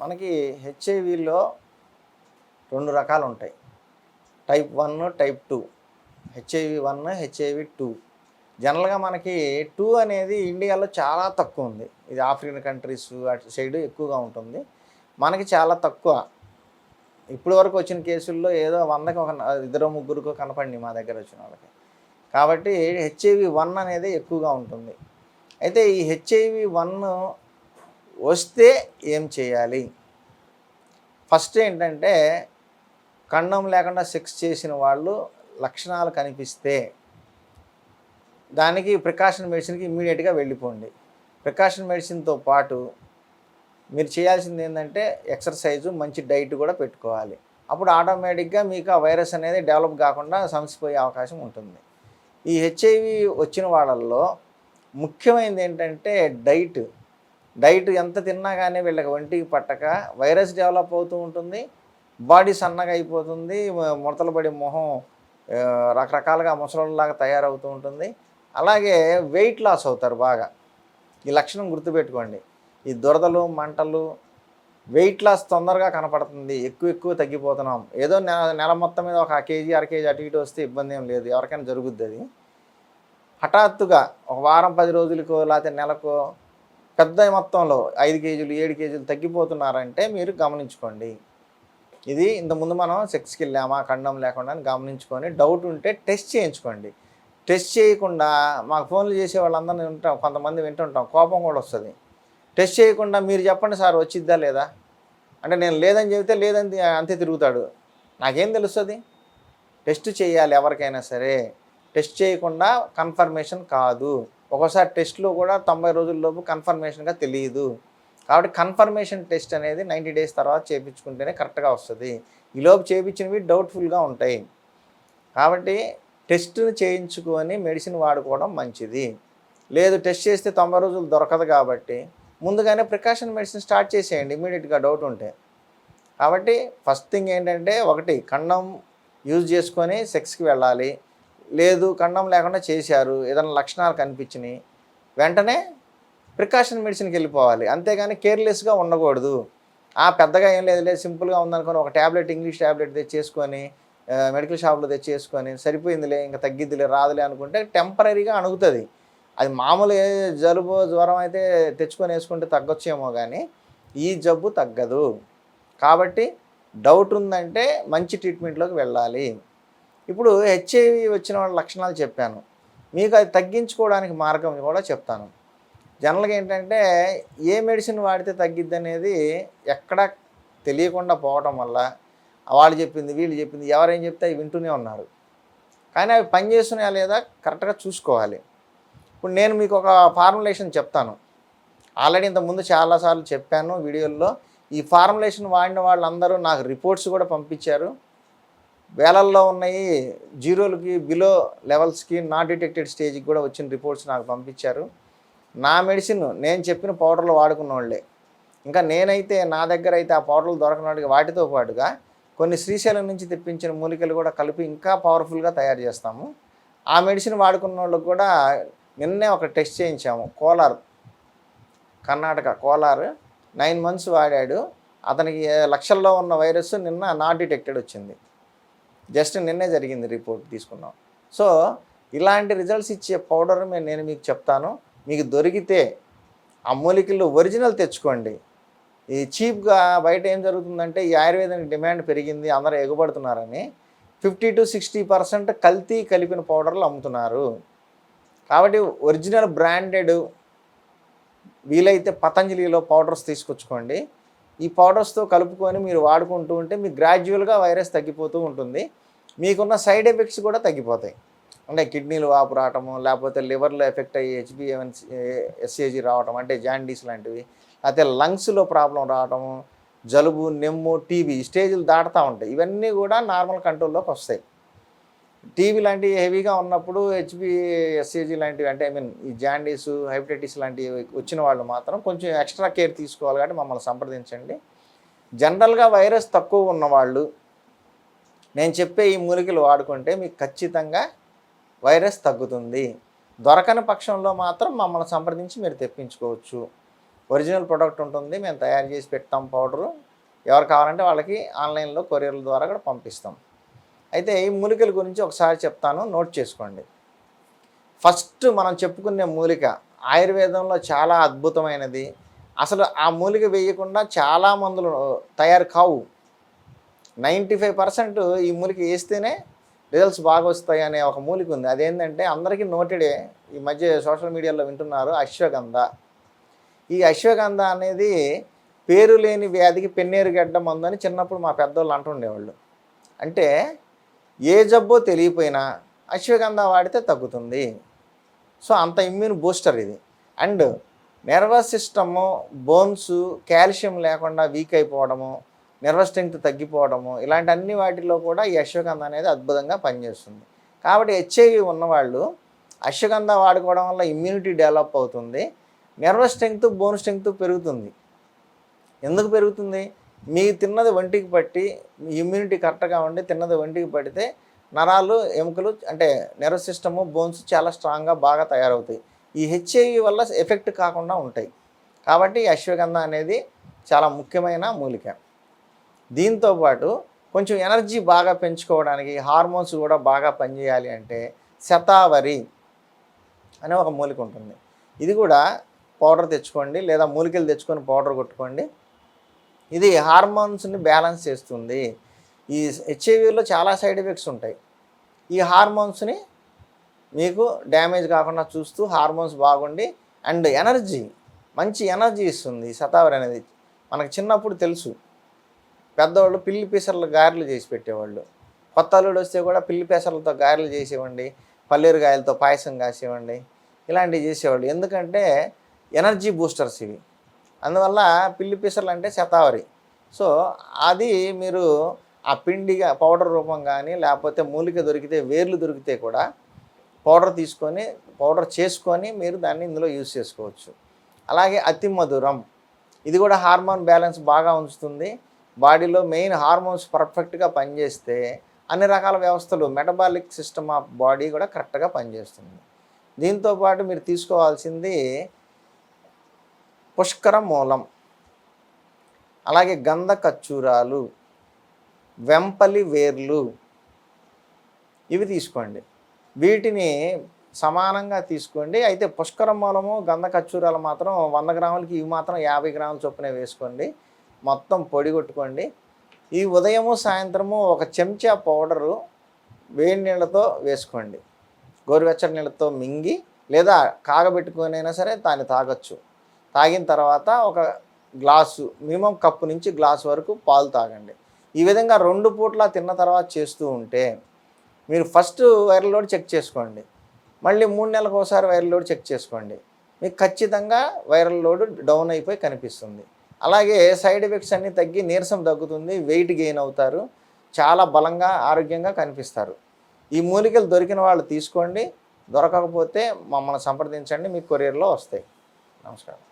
మనకి హెచ్ఐవిలో 2 రకాలు ఉంటాయి. Type 1, type 2. HIV 1, HIV 2. జనరల్‌గా మనకి 2 అనేది ఇండియాలో చాలా తక్కువ ఉంది. ఇది ఆఫ్రికన్ కంట్రీస్ అటు సైడ్ ఎక్కువగా ఉంటుంది. మనకి చాలా తక్కువ. ఇప్పటి వరకు వచ్చిన కేసుల్లో ఏదో 100కి ఒక ఇద్దరో ముగ్గురికో కనపడినాయి మా దగ్గర వచ్చిన వాళ్ళకి. కాబట్టి హెచ్ఐవి 1 అనేది ఎక్కువగా ఉంటుంది. అయితే ఈ హెచ్ఐవి 1 వస్తే ఏం చేయాలి? ఫస్ట్ ఏంటంటే కండోమ్ లేకుండా సెక్స్ చేసిన వాళ్ళు లక్షణాలు కనిపిస్తే దానికి ప్రికాషన్ మెడిసిన్కి ఇమ్మీడియట్గా వెళ్ళిపోండి. ప్రికాషన్ మెడిసిన్తో పాటు మీరు చేయాల్సింది ఏంటంటే ఎక్సర్సైజు, మంచి డైట్ కూడా పెట్టుకోవాలి. అప్పుడు ఆటోమేటిక్గా మీకు ఆ వైరస్ అనేది డెవలప్ కాకుండా సమసిపోయే అవకాశం ఉంటుంది. ఈ హెచ్ఐవి వచ్చిన వాళ్ళల్లో ముఖ్యమైనది ఏంటంటే డైట్ ఎంత తిన్నా కానీ వీళ్ళకి ఒంటికి పట్టక వైరస్ డెవలప్ అవుతూ ఉంటుంది, బాడీ సన్నగా అయిపోతుంది, ముడతలు పడి మొహం రకరకాలుగా ముసలోళ్ళలాగా తయారవుతూ ఉంటుంది. అలాగే వెయిట్ లాస్ అవుతారు బాగా. ఈ లక్షణం గుర్తుపెట్టుకోండి. ఈ దురదలు, మంటలు, వెయిట్ లాస్ తొందరగా కనపడుతుంది. ఎక్కువ తగ్గిపోతున్నాం. ఏదో నెల మొత్తం మీద ఒక కేజీ, అర కేజీ అటు ఇటు వస్తే ఇబ్బంది ఏం లేదు, ఎవరికైనా జరుగుద్ది అది. హఠాత్తుగా ఒక వారం 10 రోజులకో లేకపోతే నెలకో పెద్ద మొత్తంలో 5 కేజీలు 7 కేజీలు తగ్గిపోతున్నారంటే మీరు గమనించుకోండి. ఇది ఇంతకుముందు మనం సెక్స్కి వెళ్ళామా కండోమ్ లేకుండా అని గమనించుకొని డౌట్ ఉంటే టెస్ట్ చేయించుకోండి. టెస్ట్ చేయకుండా మాకు ఫోన్లు చేసే వాళ్ళందరినీ వింటాం, కొంతమంది వింటుంటాం, కోపం కూడా వస్తుంది. టెస్ట్ చేయకుండా మీరు చెప్పండి సార్ వచ్చిద్దా లేదా అంటే నేను లేదని చెబితే లేదని అంతే తిరుగుతాడు. నాకేం తెలుస్తుంది? టెస్ట్ చేయాలి ఎవరికైనా సరే. టెస్ట్ చేయకుండా కన్ఫర్మేషన్ కాదు. ఒక్కోసారి టెస్ట్లో కూడా 90 రోజుల్లోపు కన్ఫర్మేషన్గా తెలియదు. కాబట్టి కన్ఫర్మేషన్ టెస్ట్ అనేది 90 డేస్ తర్వాత చేయించుకుంటేనే కరెక్ట్గా వస్తుంది. ఈలోపు చేయించినవి డౌట్ఫుల్గా ఉంటాయి. కాబట్టి టెస్ట్ని చేయించుకొని మెడిసిన్ వాడుకోవడం మంచిది. లేదు టెస్ట్ చేస్తే 90 రోజులు దొరకదు కాబట్టి ముందుగానే ప్రికాషన్ మెడిసిన్ స్టార్ట్ చేసేయండి ఇమీడియట్గా డౌట్ ఉంటే. కాబట్టి ఫస్ట్ థింగ్ ఏంటంటే ఒకటి కండోమ్ యూజ్ చేసుకొని సెక్స్కి వెళ్ళాలి. లేదు కండోమ్ లేకుండా చేశారు, ఏదైనా లక్షణాలు కనిపించినాయి, వెంటనే ప్రికాషన్ మెడిసిన్కి వెళ్ళిపోవాలి. అంతేగాని కేర్లెస్గా ఉండకూడదు. పెద్దగా ఏం లేదు సింపుల్గా ఉందనుకొని ఒక ట్యాబ్లెట్, ఇంగ్లీష్ ట్యాబ్లెట్ తెచ్చేసుకొని మెడికల్ షాప్లో తెచ్చేసుకొని సరిపోయిందిలే ఇంకా తగ్గిద్దిలే రాదులే అనుకుంటే టెంపరీగా అణుగుతుంది. అది మామూలు జలుబు జ్వరం అయితే తెచ్చుకొని వేసుకుంటే తగ్గొచ్చేమో కానీ ఈ జబ్బు తగ్గదు. కాబట్టి డౌట్ ఉందంటే మంచి ట్రీట్మెంట్లోకి వెళ్ళాలి. ఇప్పుడు హెచ్ఐవి వచ్చిన వాళ్ళ లక్షణాలు చెప్పాను, మీకు అది తగ్గించుకోవడానికి మార్గం కూడా చెప్తాను. జనరల్గా ఏంటంటే ఏ మెడిసిన్ వాడితే తగ్గిద్ది అనేది ఎక్కడ తెలియకుండా పోవటం వల్ల వాళ్ళు చెప్పింది వీళ్ళు చెప్పింది ఎవరేం చెప్తే అవి వింటూనే ఉన్నారు. కానీ అవి పనిచేస్తున్నాయా లేదా కరెక్ట్గా చూసుకోవాలి. ఇప్పుడు నేను మీకు ఒక ఫార్ములేషన్ చెప్తాను. ఆల్రెడీ ఇంతకుముందు చాలాసార్లు చెప్పాను వీడియోల్లో. ఈ ఫార్ములేషన్ వాడిన వాళ్ళందరూ నాకు రిపోర్ట్స్ కూడా పంపించారు. వేలల్లో ఉన్నాయి, జీరోలకి బిలో లెవెల్స్కి నాట్ డిటెక్టెడ్ స్టేజ్కి కూడా వచ్చిన రిపోర్ట్స్ నాకు పంపించారు. నా మెడిసిన్ నేను చెప్పిన పౌడర్లు వాడుకున్న వాళ్ళే. ఇంకా నేనైతే నా దగ్గర అయితే ఆ పౌడర్లు దొరకనట్టుగా వాటితో పాటుగా కొన్ని శ్రీశైలం నుంచి తెప్పించిన మూలికలు కూడా కలిపి ఇంకా పవర్ఫుల్గా తయారు చేస్తాము. ఆ మెడిసిన్ వాడుకున్న వాళ్ళకి కూడా నిన్నే ఒక టెస్ట్ చేయించాము. కర్ణాటక కోలార్ 9 months వాడాడు. అతనికి లక్షల్లో ఉన్న వైరస్ నిన్న నాట్ డిటెక్టెడ్ వచ్చింది. జస్ట్ నిన్నే జరిగింది, రిపోర్ట్ తీసుకున్నాం. సో ఇలాంటి రిజల్ట్స్ ఇచ్చే పౌడర్ నేను మీకు చెప్తాను. మీకు దొరికితే ఆ మూలికలు ఒరిజినల్ తెచ్చుకోండి. ఈ చీప్గా బయట ఏం జరుగుతుందంటే ఈ ఆయుర్వేదానికి డిమాండ్ పెరిగింది, అందరూ ఎగబడుతున్నారని 50 to 60% కల్తీ కలిపిన పౌడర్లు అమ్ముతున్నారు. కాబట్టి ఒరిజినల్ బ్రాండెడ్ వీలైతే పతంజలిలో పౌడర్స్ తీసుకొచ్చుకోండి. ఈ పౌడర్స్తో కలుపుకొని మీరు వాడుకుంటూ ఉంటే మీకు గ్రాడ్యువల్గా వైరస్ తగ్గిపోతూ ఉంటుంది. మీకున్న సైడ్ ఎఫెక్ట్స్ కూడా తగ్గిపోతాయి. అంటే కిడ్నీలు వాపు రావటము, లేకపోతే లివర్లో ఎఫెక్ట్ అయ్యి HbA1c రావటం అంటే జాండీస్ లాంటివి, అయితే లంగ్స్లో ప్రాబ్లం రావటము, జలుబు, నెమ్ము, టీబీ స్టేజ్లు దాటుతూ ఉంటాయి. ఇవన్నీ కూడా నార్మల్ కంట్రోల్లోకి వస్తాయి. టీబీ లాంటివి హెవీగా ఉన్నప్పుడు HbA1c లాంటివి అంటే ఈ జాండీసు, హెపటైటిస్ లాంటివి వచ్చిన వాళ్ళు మాత్రం కొంచెం ఎక్స్ట్రా కేర్ తీసుకోవాలి. కాబట్టి మమ్మల్ని సంప్రదించండి. జనరల్గా వైరస్ తక్కువ ఉన్నవాళ్ళు నేను చెప్పే ఈ మూలికలు వాడుకుంటే మీకు ఖచ్చితంగా వైరస్ తగ్గుతుంది. దొరకని పక్షంలో మాత్రం మమ్మల్ని సంప్రదించి మీరు తెప్పించుకోవచ్చు. ఒరిజినల్ ప్రోడక్ట్ ఉంటుంది, మేము తయారు చేసి పెట్టాం పౌడరు. ఎవరు కావాలంటే వాళ్ళకి ఆన్లైన్లో కొరియర్ల ద్వారా కూడా పంపిస్తాం. అయితే ఈ మూలికల గురించి ఒకసారి చెప్తాను, నోట్ చేసుకోండి. ఫస్ట్ మనం చెప్పుకునే మూలిక ఆయుర్వేదంలో చాలా అద్భుతమైనది. అసలు ఆ మూలిక వేయకుండా చాలా మందులు తయారు కావు. 95% ఈ మూలిక వేస్తేనే రిజల్ట్స్ బాగా వస్తాయి అనే ఒక మూలిక ఉంది. అదేంటంటే అందరికీ నోటెడే, ఈ మధ్య సోషల్ మీడియాలో వింటున్నారు, అశ్వగంధ. ఈ అశ్వగంధ అనేది పేరు లేని వ్యాధికి పెన్నేరు గడ్డ మందు అని చిన్నప్పుడు మా పెద్దోళ్ళు అంటుండేవాళ్ళు. అంటే ఏ జబ్బో తెలియపోయినా అశ్వగంధ వాడితే తగ్గుతుంది. సో అంత ఇమ్యూన్ బూస్టర్ ఇది. And nervous system, bones, calcium లేకుండా వీక్ అయిపోవడము, నర్వస్ స్ట్రెంగ్త్ తగ్గిపోవడము, ఇలాంటి అన్ని వాటిలో కూడా ఈ అశ్వగంధ అనేది అద్భుతంగా పనిచేస్తుంది. కాబట్టి హెచ్ఐవి ఉన్నవాళ్ళు అశ్వగంధ వాడుకోవడం వల్ల ఇమ్యూనిటీ డెవలప్ అవుతుంది, నర్వస్ స్ట్రెంగ్త్, బోన్ స్ట్రెంగ్త్ పెరుగుతుంది. ఎందుకు పెరుగుతుంది? మీ తిన్నది ఒంటికి పట్టి, మీ ఇమ్యూనిటీ కరెక్ట్గా ఉండి తిన్నది ఒంటికి పడితే నరాలు, ఎముకలు అంటే నర్వస్ సిస్టము, బోన్స్ చాలా స్ట్రాంగ్గా బాగా తయారవుతాయి. ఈ హెచ్ఐవి వల్ల ఎఫెక్ట్ కాకుండా ఉంటాయి. కాబట్టి ఈ అశ్వగంధ అనేది చాలా ముఖ్యమైన మూలిక. దీంతోపాటు కొంచెం ఎనర్జీ బాగా పెంచుకోవడానికి, హార్మోన్స్ కూడా బాగా పనిచేయాలి అంటే శతావరి అనే ఒక మూలిక ఉంటుంది. ఇది కూడా పౌడర్ తెచ్చుకోండి, లేదా మూలికలు తెచ్చుకొని పౌడర్ కొట్టుకోండి. ఇది హార్మోన్స్ని బ్యాలెన్స్ చేస్తుంది. ఈ హెచ్ఐవిలో చాలా సైడ్ ఎఫెక్ట్స్ ఉంటాయి. ఈ హార్మోన్స్ని మీకు డ్యామేజ్ కాకుండా చూస్తూ హార్మోన్స్ బాగుండి అండ్ ఎనర్జీ, మంచి ఎనర్జీ ఇస్తుంది శతావరి అనేది. మనకు చిన్నప్పుడు తెలుసు, పెద్దవాళ్ళు పిల్లి పెసర్లు గారెలు చేసి పెట్టేవాళ్ళు. కొత్త అల్లుడు వస్తే కూడా పిల్లి పెసర్లతో గారెలు చేసేవండి, పల్లీరుగాయలతో పాయసం కాసేవండి, ఇలాంటివి చేసేవాళ్ళు. ఎందుకంటే ఎనర్జీ బూస్టర్స్ ఇవి. అందువల్ల పిల్లి పెసర్లు అంటే శతావరి. సో అది మీరు ఆ పిండిగా పౌడర్ రూపం కానీ, లేకపోతే మూలిక దొరికితే, వేర్లు దొరికితే కూడా పౌడర్ చేసుకొని మీరు దాన్ని ఇందులో యూజ్ చేసుకోవచ్చు. అలాగే అతి మధురం, ఇది కూడా హార్మోన్ బ్యాలెన్స్ బాగా ఉంచుతుంది. బాడీలో మెయిన్ హార్మోన్స్ పర్ఫెక్ట్గా పనిచేస్తే అన్ని రకాల వ్యవస్థలు, మెటబాలిక్ సిస్టమ్ ఆఫ్ బాడీ కూడా కరెక్ట్గా పనిచేస్తుంది. దీంతోపాటు మీరు తీసుకోవాల్సింది పుష్కర మూలం, అలాగే గంధ కచ్చూరాలు, వెంపలి వేర్లు, ఇవి తీసుకోండి. వీటిని సమానంగా తీసుకోండి. అయితే పుష్కర మూలము, గంధ కచ్చూరాలు మాత్రం 100 గ్రాములకి ఇవి మాత్రం 50 గ్రాముల చొప్పున వేసుకోండి. మొత్తం పొడి కొట్టుకోండి. ఈ ఉదయము సాయంత్రము ఒక చెంచా పౌడరు వేడి నీళ్ళతో వేసుకోండి. గోరువెచ్చని నీళ్ళతో మింగి లేదా కాగబెట్టుకొనైనా సరే దాన్ని తాగొచ్చు. తాగిన తర్వాత ఒక గ్లాసు, మినిమం కప్పు నుంచి గ్లాసు వరకు పాలు తాగండి. ఈ విధంగా 2 పూట్ల తిన్న తర్వాత చేస్తూ ఉంటే మీరు ఫస్ట్ వైరల్ లోడ్ చెక్ చేసుకోండి, మళ్ళీ 3 నెలలకు ఒకసారి వైరల్ లోడ్ చెక్ చేసుకోండి. మీకు ఖచ్చితంగా వైరల్ లోడ్ డౌన్ అయిపోయి కనిపిస్తుంది. అలాగే సైడ్ ఎఫెక్ట్స్ అన్నీ తగ్గి నీరసం తగ్గుతుంది, వెయిట్ గెయిన్ అవుతారు, చాలా బలంగా ఆరోగ్యంగా కనిపిస్తారు. ఈ మూలికలు దొరికిన వాళ్ళు తీసుకోండి, దొరకకపోతే మమ్మల్ని సంప్రదించండి, మీకు కొరియర్లో వస్తాయి. నమస్కారం.